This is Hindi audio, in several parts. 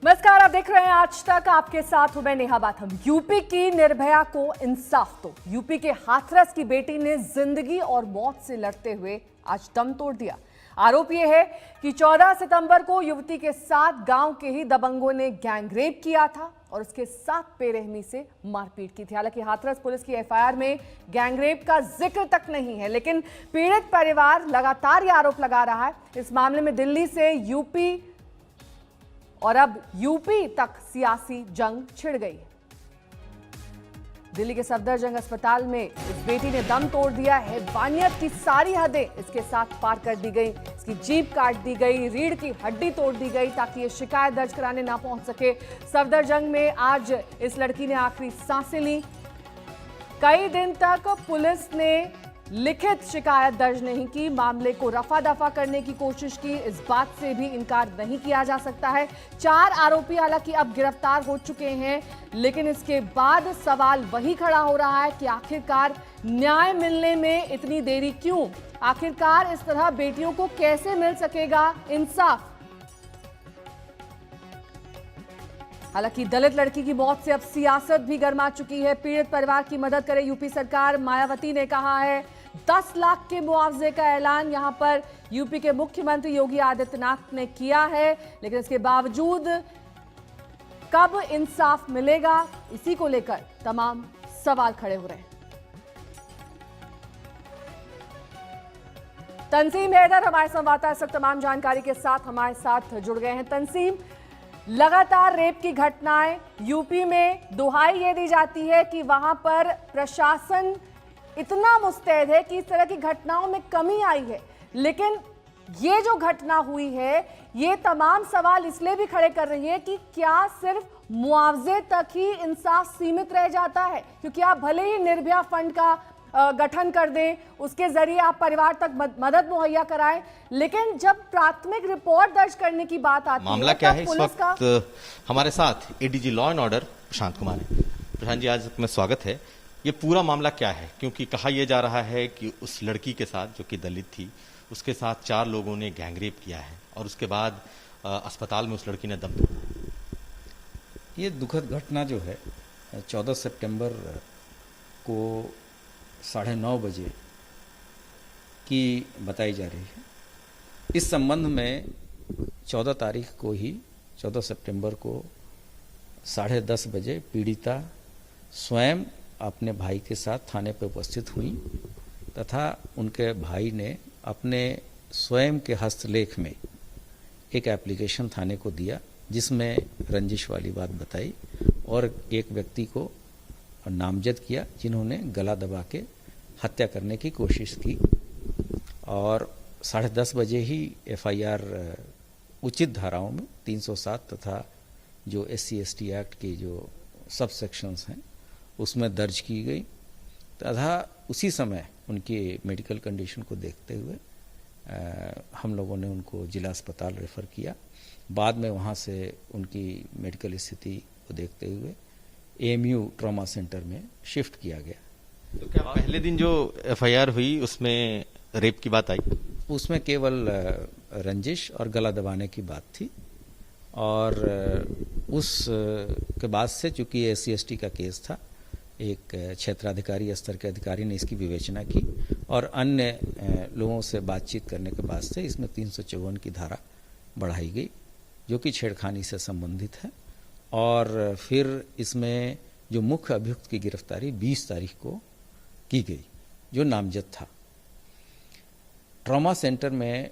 नमस्कार, आप देख रहे हैं आज तक। आपके साथ हूं मैं नेहा बाथम। यूपी की निर्भया को इंसाफ दो। यूपी के हाथरस की बेटी ने जिंदगी और मौत से लड़ते हुए आज दम तोड़ दिया। आरोप यह है कि 14 सितंबर को युवती के साथ गांव के ही दबंगों ने गैंगरेप किया था और उसके साथ बेरहमी से मारपीट की थी। हालांकि हाथरस पुलिस की एफआईआर में गैंगरेप का जिक्र तक नहीं है, लेकिन पीड़ित परिवार लगातार यह आरोप लगा रहा है। इस मामले में दिल्ली से यूपी और अब यूपी तक सियासी जंग छिड़ गई है। दिल्ली के सफदरजंग अस्पताल में इस बेटी ने दम तोड़ दिया है। हैवानियत की सारी हदें इसके साथ पार कर दी गई। इसकी जीभ काट दी गई, रीढ़ की हड्डी तोड़ दी गई ताकि ये शिकायत दर्ज कराने ना पहुंच सके। सफदरजंग में आज इस लड़की ने आखिरी सांसें ली। कई दिन तक पुलिस ने लिखित शिकायत दर्ज नहीं की, मामले को रफा दफा करने की कोशिश की। इस बात से भी इनकार नहीं किया जा सकता है। 4 आरोपी हालांकि अब गिरफ्तार हो चुके हैं, लेकिन इसके बाद सवाल वही खड़ा हो रहा है कि आखिरकार न्याय मिलने में इतनी देरी क्यों? आखिरकार इस तरह बेटियों को कैसे मिल सकेगा इंसाफ? हालांकि दलित लड़की की मौत से अब सियासत भी गर्मा चुकी है। पीड़ित परिवार की मदद करे यूपी सरकार। मायावती ने कहा है 10 लाख के मुआवजे का ऐलान यहां पर यूपी के मुख्यमंत्री योगी आदित्यनाथ ने किया है, लेकिन इसके बावजूद कब इंसाफ मिलेगा, इसी को लेकर तमाम सवाल खड़े हो रहे हैं। तंसीम हैदर हमारे संवाददाता इस वक्त तमाम जानकारी के साथ हमारे साथ जुड़ गए हैं। तंसीम, लगातार रेप की घटनाएं यूपी में, दुहाई ये दी जाती है कि वहां पर प्रशासन इतना मुस्तैद है कि इस तरह की घटनाओं में कमी आई है, लेकिन ये जो घटना हुई है ये तमाम सवाल इसलिए भी खड़े कर रही है कि क्या सिर्फ मुआवजे तक ही इंसाफ सीमित रह जाता है? क्योंकि आप भले ही निर्भया फंड का गठन कर दें, उसके जरिए आप परिवार तक मदद मुहैया कराएं, लेकिन जब प्राथमिक रिपोर्ट दर्ज करने की बात आती है, मामला क्या है? इस वक्त हमारे साथ ADG law and order Prashant Kumar है। प्रशांत जी, आज में स्वागत है। ये पूरा मामला क्या है? क्योंकि कहा यह जा रहा है कि उस लड़की के साथ, जो कि दलित थी, उसके साथ 4 लोगों ने गैंगरेप किया है और उसके बाद अस्पताल में उस लड़की ने दम तोड़ा। ये दुखद घटना जो है 14 सितंबर को 9:30 बजे की बताई जा रही है। इस संबंध में 14 तारीख को ही 14 सितंबर को 10:30 बजे पीड़िता स्वयं अपने भाई के साथ थाने पर उपस्थित हुई तथा उनके भाई ने अपने स्वयं के हस्तलेख में एक एप्लीकेशन थाने को दिया, जिसमें रंजिश वाली बात बताई और एक व्यक्ति को नामजद किया जिन्होंने गला दबा के हत्या करने की कोशिश की। और 10:30 बजे ही एफआईआर उचित धाराओं में 307 तथा जो SC/ST एक्ट के जो सब सेक्शंस हैं उसमें दर्ज की गई तथा उसी समय उनकी मेडिकल कंडीशन को देखते हुए हम लोगों ने उनको जिला अस्पताल रेफर किया। बाद में वहाँ से उनकी मेडिकल स्थिति को देखते हुए AMU ट्रॉमा सेंटर में शिफ्ट किया गया। तो क्या पहले दिन जो एफआईआर हुई उसमें रेप की बात आई? उसमें केवल रंजिश और गला दबाने की बात थी और उस के बाद से चूंकि SC/ST का केस था, एक क्षेत्राधिकारी स्तर के अधिकारी ने इसकी विवेचना की और अन्य लोगों से बातचीत करने के बाद से इसमें 354 की धारा बढ़ाई गई, जो कि छेड़खानी से संबंधित है। और फिर इसमें जो मुख्य अभियुक्त की गिरफ्तारी 20 तारीख को की गई, जो नामजद था। ट्रॉमा सेंटर में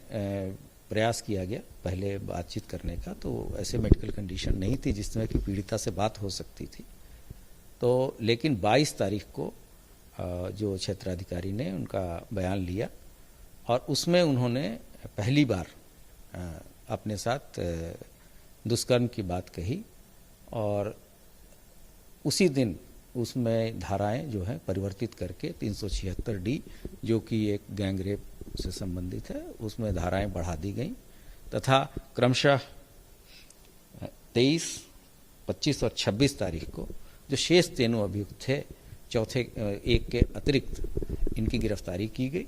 प्रयास किया गया पहले बातचीत करने का, तो ऐसे मेडिकल कंडीशन नहीं थी जिसमें कि पीड़िता से बात हो सकती थी। तो लेकिन 22 तारीख को जो क्षेत्राधिकारी ने उनका बयान लिया और उसमें उन्होंने पहली बार अपने साथ दुष्कर्म की बात कही और उसी दिन उसमें धाराएं जो है परिवर्तित करके 376D, जो कि एक गैंगरेप से संबंधित है, उसमें धाराएं बढ़ा दी गई तथा क्रमशः 23, 25 और 26 तारीख को जो शेष तीनों अभियुक्त थे, चौथे एक के अतिरिक्त इनकी गिरफ्तारी की गई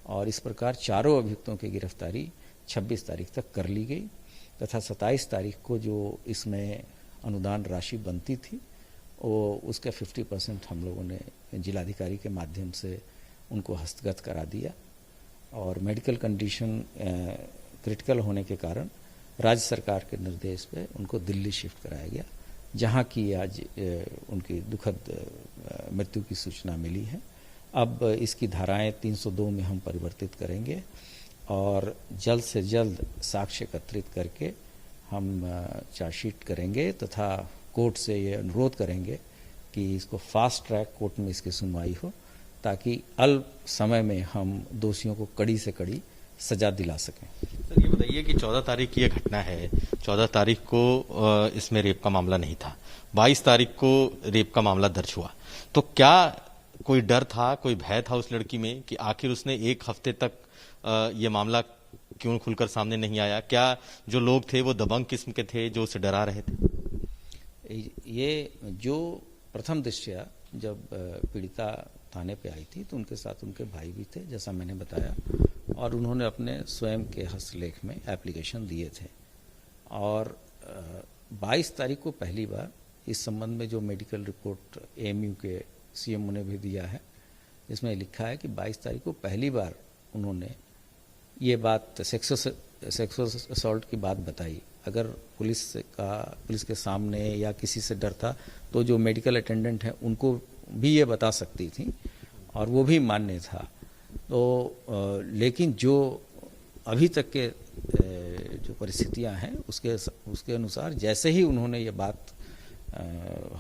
और इस प्रकार चारों अभियुक्तों की गिरफ्तारी 26 तारीख तक कर ली गई। तथा 27 तारीख को जो इसमें अनुदान राशि बनती थी वो उसका 50% हम लोगों ने जिलाधिकारी के माध्यम से उनको हस्तगत करा दिया और मेडिकल कंडीशन क्रिटिकल होने के कारण राज्य सरकार के निर्देश पे उनको दिल्ली शिफ्ट कराया गया, जहाँ की आज उनकी दुखद मृत्यु की सूचना मिली है। अब इसकी धाराएं 302 में हम परिवर्तित करेंगे और जल्द से जल्द साक्ष्य एकत्रित करके हम चार्जशीट करेंगे तथा कोर्ट से ये अनुरोध करेंगे कि इसको फास्ट ट्रैक कोर्ट में इसकी सुनवाई हो, ताकि अल्प समय में हम दोषियों को कड़ी से कड़ी सजा दिला सकें। सर ये बताइए कि 14 तारीख की ये घटना है, 14 तारीख को इसमें रेप का मामला नहीं था, 22 तारीख को रेप का मामला दर्ज हुआ, तो क्या कोई डर था, कोई भय था उस लड़की में कि आखिर उसने एक हफ्ते तक ये मामला क्यों खुलकर सामने नहीं आया? क्या जो लोग थे वो दबंग किस्म के थे जो उसे डरा रहे थे? ये जो प्रथम दृष्टया जब पीड़िता थाने पे आई थी तो उनके साथ उनके भाई भी थे, जैसा मैंने बताया, और उन्होंने अपने स्वयं के हस्तलेख में एप्लीकेशन दिए थे। और 22 तारीख को पहली बार इस संबंध में जो मेडिकल रिपोर्ट एएमयू के सीएमओ ने भी दिया है, इसमें लिखा है कि 22 तारीख को पहली बार उन्होंने ये बात सेक्सुअल असॉल्ट की बात बताई। अगर पुलिस के सामने या किसी से डर था तो जो मेडिकल अटेंडेंट हैं उनको भी ये बता सकती थी और वो भी मान्य था। तो लेकिन जो अभी तक के जो परिस्थितियां हैं उसके अनुसार जैसे ही उन्होंने ये बात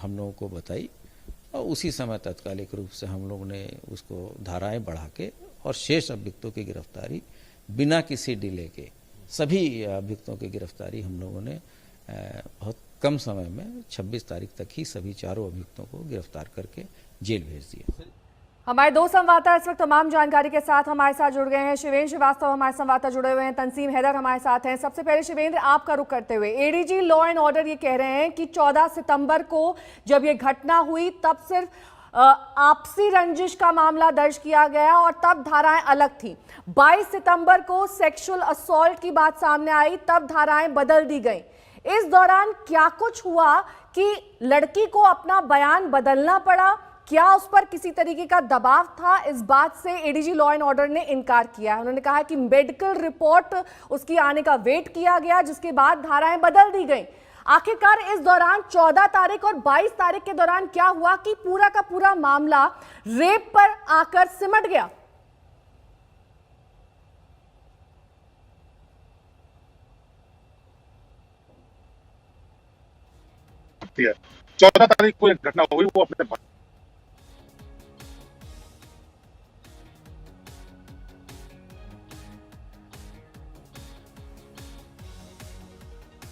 हम लोगों को बताई और उसी समय तात्कालिक रूप से हम लोगों ने उसको धाराएं बढ़ा के और शेष अभियुक्तों की गिरफ्तारी बिना किसी डिले के, सभी अभियुक्तों की गिरफ्तारी हम लोगों ने बहुत कम समय में 26 तारीख तक ही सभी चारों अभियुक्तों को गिरफ्तार करके जेल भेज दिया। हमारे दो संवाददाता इस वक्त तमाम जानकारी के साथ हमारे साथ जुड़ गए हैं। शिवेंद्र श्रीवास्तव हमारे संवाददाता जुड़े हुए हैं, तंसीम हैदर हमारे साथ हैं। सबसे पहले शिवेंद्र, आपका रुख करते हुए, एडीजी लॉ एंड ऑर्डर ये कह रहे हैं कि 14 सितंबर को जब ये घटना हुई तब सिर्फ आपसी रंजिश का मामला दर्ज किया गया और तब धाराएं अलग थी। 22 सितंबर को सेक्सुअल असॉल्ट की बात सामने आई, तब धाराएं बदल दी गई। इस दौरान क्या कुछ हुआ कि लड़की को अपना बयान बदलना पड़ा? क्या उस पर किसी तरीके का दबाव था? इस बात से एडीजी लॉ एंड ऑर्डर ने इनकार किया है। उन्होंने कहा कि मेडिकल रिपोर्ट उसकी आने का वेट किया गया, जिसके बाद धाराएं बदल दी गई। आखिरकार इस दौरान 14 तारीख और 22 तारीख के दौरान क्या हुआ कि पूरा का पूरा मामला रेप पर आकर सिमट गया? है 14 तारीख को एक घटना हुई, वो अपने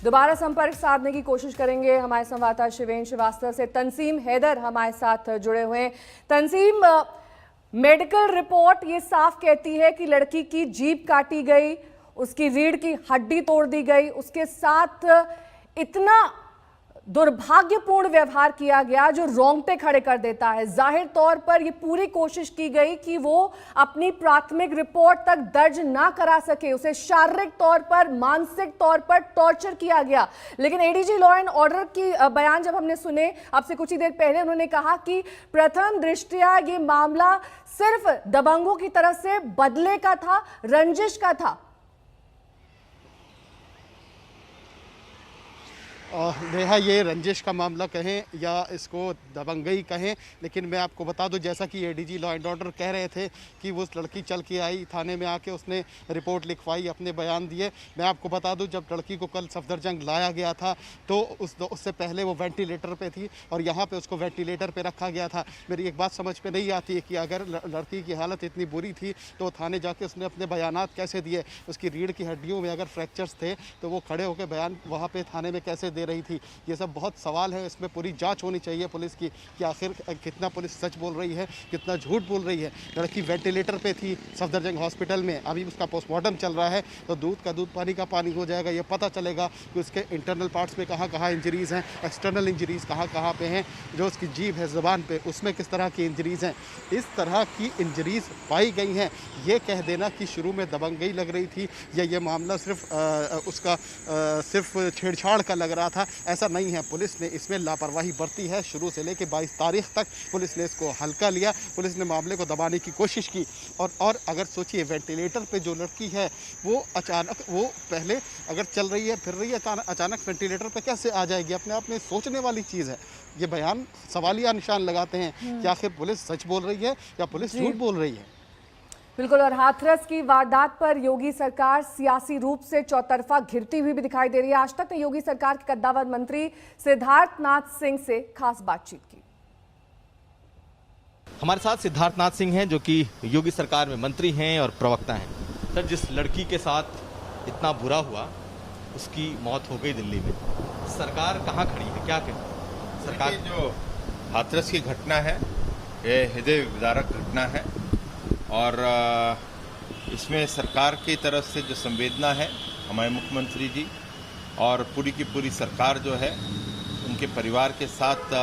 दोबारा संपर्क साधने की कोशिश करेंगे हमारे संवाददाता शिवेंद्र श्रीवास्तव से। तंसीम हैदर हमारे साथ जुड़े हुए हैं। तंसीम, मेडिकल रिपोर्ट ये साफ कहती है कि लड़की की जीभ काटी गई, उसकी रीढ़ की हड्डी तोड़ दी गई, उसके साथ इतना दुर्भाग्यपूर्ण व्यवहार किया गया जो रोंगटे खड़े कर देता है। जाहिर तौर पर यह पूरी कोशिश की गई कि वो अपनी प्राथमिक रिपोर्ट तक दर्ज ना करा सके, उसे शारीरिक तौर पर, मानसिक तौर पर टॉर्चर किया गया। लेकिन एडीजी लॉ एंड ऑर्डर की बयान जब हमने सुने आपसे कुछ ही देर पहले, उन्होंने कहा कि प्रथम दृष्टया ये मामला सिर्फ दबंगों की तरफ से बदले का था, रंजिश का था। नेहा, ये रंजिश का मामला कहें या इसको दबंगई कहें, लेकिन मैं आपको बता दूं, जैसा कि एडीजी लॉ एंड ऑर्डर कह रहे थे कि वो लड़की चल के आई थाने में, आके उसने रिपोर्ट लिखवाई, अपने बयान दिए। मैं आपको बता दूं, जब लड़की को कल सफदरजंग लाया गया था तो उससे पहले वो वेंटिलेटर पे थी और यहाँ पे उसको वेंटिलेटर पे रखा गया था। मेरी एक बात समझ में नहीं आती है कि अगर लड़की की हालत इतनी बुरी थी तो थाने जाके उसने अपने बयानात कैसे दिए? उसकी रीढ़ की हड्डियों में अगर फ्रैक्चर्स थे तो वो खड़े होकर बयान वहाँ पर थाने में कैसे दे रही थी। ये सब बहुत सवाल है, इसमें पूरी जांच होनी चाहिए पुलिस की कि आखिर कितना पुलिस सच बोल रही है, कितना झूठ बोल रही है। लड़की वेंटिलेटर पे थी सफदरजंग हॉस्पिटल में, अभी उसका पोस्टमार्टम चल रहा है, तो दूध का दूध पानी का पानी हो जाएगा। ये पता चलेगा कि उसके इंटरनल पार्ट्स में कहाँ कहाँ इंजरीज़ हैं, एक्सटर्नल इंजरीज़ कहाँ कहाँ पे हैं, जो उसकी जीभ है ज़ुबान पे उसमें किस तरह की इंजरीज़ हैं। इस तरह की इंजरीज़ पाई गई हैं। ये कह देना कि शुरू में दबंगई लग रही थी या ये मामला सिर्फ छेड़छाड़ का लग रहा था, ऐसा नहीं है। पुलिस ने इसमें लापरवाही बरती है। शुरू से लेकर 22 तारीख तक पुलिस ने इसको हल्का लिया, पुलिस ने मामले को दबाने की कोशिश की। और अगर सोचिए वेंटिलेटर पे जो लड़की है वो अचानक, वो पहले अगर चल रही है फिर रही है, अचानक वेंटिलेटर पे कैसे आ जाएगी, अपने आप में सोचने वाली चीज़ है। ये बयान सवालिया निशान लगाते हैं कि आखिर पुलिस सच बोल रही है या पुलिस झूठ बोल रही है। बिल्कुल। और हाथरस की वारदात पर योगी सरकार सियासी रूप से चौतरफा घिरती हुई भी दिखाई दे रही है। आज तक ने योगी सरकार के कद्दावर मंत्री सिद्धार्थनाथ सिंह से खास बातचीत की। हमारे साथ सिद्धार्थनाथ सिंह हैं जो कि योगी सरकार में मंत्री हैं और प्रवक्ता हैं। सर, जिस लड़की के साथ इतना बुरा हुआ, उसकी मौत हो गई दिल्ली में, सरकार कहाँ खड़ी है, क्या कहें? सरकार जो हाथरस की घटना है ये हृदय विदारक घटना है और इसमें सरकार की तरफ से जो संवेदना है, हमारे मुख्यमंत्री जी और पूरी की पूरी सरकार जो है उनके परिवार के साथ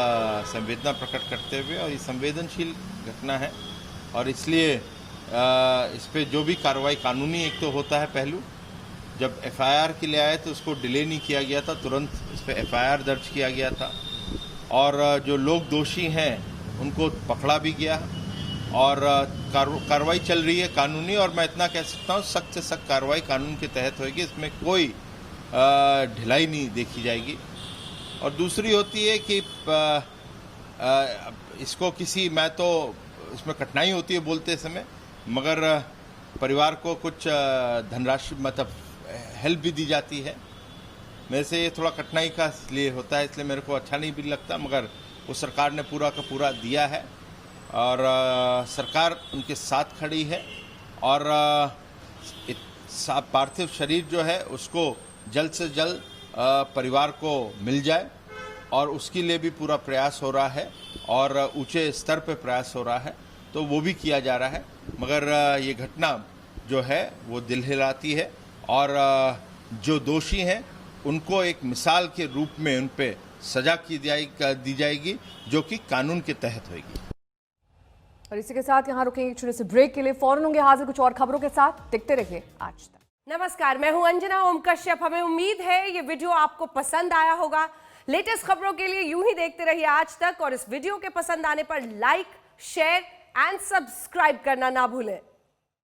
संवेदना प्रकट करते हुए, और ये संवेदनशील घटना है और इसलिए इस पे जो भी कार्रवाई कानूनी एक तो होता है पहलू, जब एफआईआर के लिए आए तो उसको डिले नहीं किया गया था, तुरंत इस पर एफआईआर दर्ज किया गया था और जो लोग दोषी हैं उनको पकड़ा भी गया और कार्रवाई चल रही है कानूनी। और मैं इतना कह सकता हूँ सख्त से सख्त कार्रवाई कानून के तहत होगी, इसमें कोई ढिलाई नहीं देखी जाएगी। और दूसरी होती है कि इसको किसी, मैं तो इसमें कठिनाई होती है बोलते समय, मगर परिवार को कुछ धनराशि मतलब हेल्प भी दी जाती है। मेरे से ये थोड़ा कठिनाई का लिए होता है, इसलिए मेरे को अच्छा नहीं भी लगता, मगर उस सरकार ने पूरा का पूरा दिया है और सरकार उनके साथ खड़ी है और पार्थिव शरीर जो है उसको जल्द से जल्द परिवार को मिल जाए और उसके लिए भी पूरा प्रयास हो रहा है और ऊंचे स्तर पे प्रयास हो रहा है, तो वो भी किया जा रहा है। मगर ये घटना जो है वो दिल हिलाती है और जो दोषी हैं उनको एक मिसाल के रूप में उन पे सजा दी जाएगी जो कि कानून के तहत होगी। और इसी के साथ यहाँ रुकेंगे एक छोटे से ब्रेक के लिए, फौरन होंगे हाजिर कुछ और खबरों के साथ। देखते रहिए आज तक। नमस्कार, मैं हूं अंजना ओम कश्यप। हमें उम्मीद है ये वीडियो आपको पसंद आया होगा। लेटेस्ट खबरों के लिए यूं ही देखते रहिए आज तक और इस वीडियो के पसंद आने पर लाइक, शेयर एंड सब्सक्राइब करना ना भूलें।